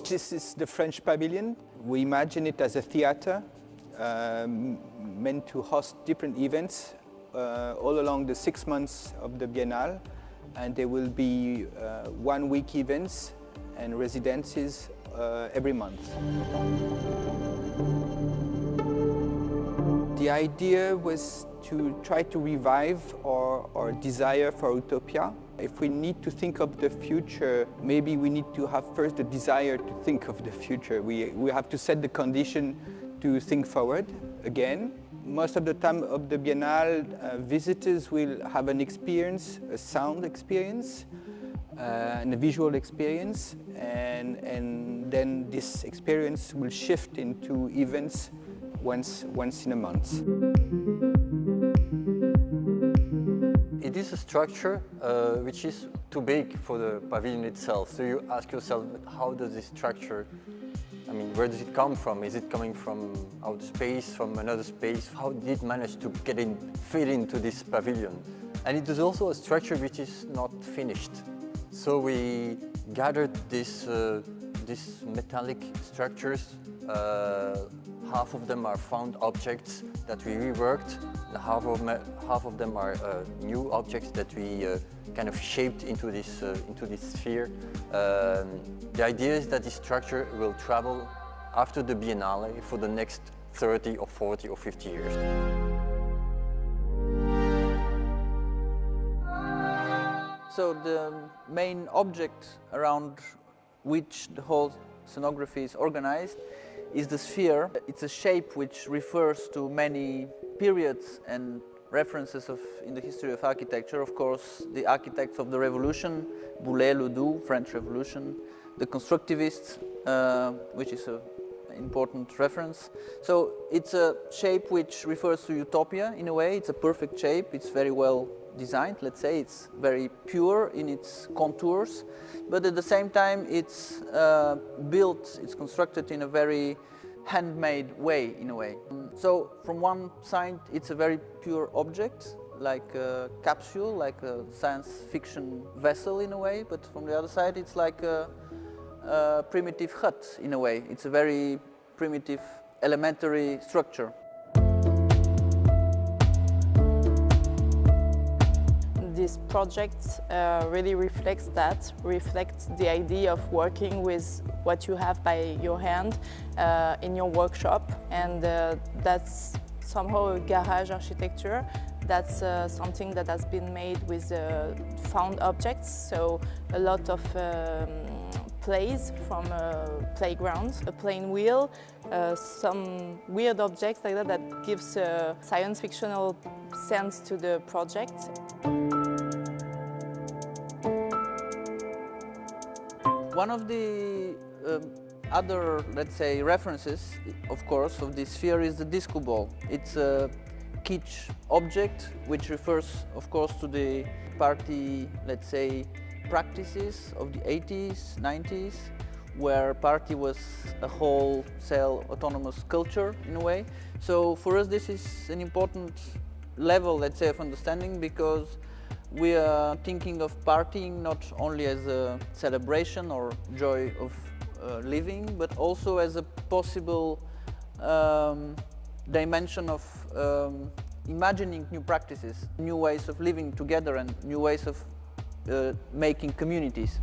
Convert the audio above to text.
This is the French Pavilion. We imagine it as a theater meant to host different events all along the 6 months of the Biennale. And there will be 1 week events and residencies every month. The idea was to try to revive our desire for utopia. If we need to think of the future, maybe we need to have first the desire to think of the future. We have to set the condition to think forward again. Most of the time of the Biennale, visitors will have an experience, a sound experience, and a visual experience, and then this experience will shift into events once in a month. It is a structure which is too big for the pavilion itself. So you ask yourself, how does this structure, I mean, where does it come from? Is it coming from outer space, from another space? How did it manage to fit into this pavilion? And it is also a structure which is not finished. So we gathered these metallic structures. Half of them are found objects that we reworked. Half of them are new objects that we kind of shaped into this sphere. The idea is that this structure will travel after the Biennale for the next 30 or 40 or 50 years. So the main object around which the whole scenography is organized is the sphere. It's a shape which refers to many periods and references in the history of architecture. Of course, the architects of the Revolution, Boulay, Ledoux, French Revolution, the constructivists, which is an important reference. So it's a shape which refers to utopia in a way. It's a perfect shape. It's very well designed, let's say. It's very pure in its contours, but at the same time it's built, it's constructed in a very handmade way in a way. So from one side it's a very pure object, like a capsule, like a science fiction vessel in a way, but from the other side it's like a primitive hut in a way. It's a very primitive elementary structure. This project really reflects the idea of working with what you have by your hand in your workshop, and that's somehow a garage architecture. That's something that has been made with found objects, so a lot of plays from playgrounds, a plane wheel, some weird objects like that gives a science fictional sense to the project. One of the other, let's say, references, of course, of this sphere is the disco ball. It's a kitsch object which refers, of course, to the party, let's say, practices of the 80s, 90s, where party was a wholesale autonomous culture in a way. So for us this is an important level, let's say, of understanding, because we are thinking of partying not only as a celebration or joy of living, but also as a possible dimension of imagining new practices, new ways of living together and new ways of making communities.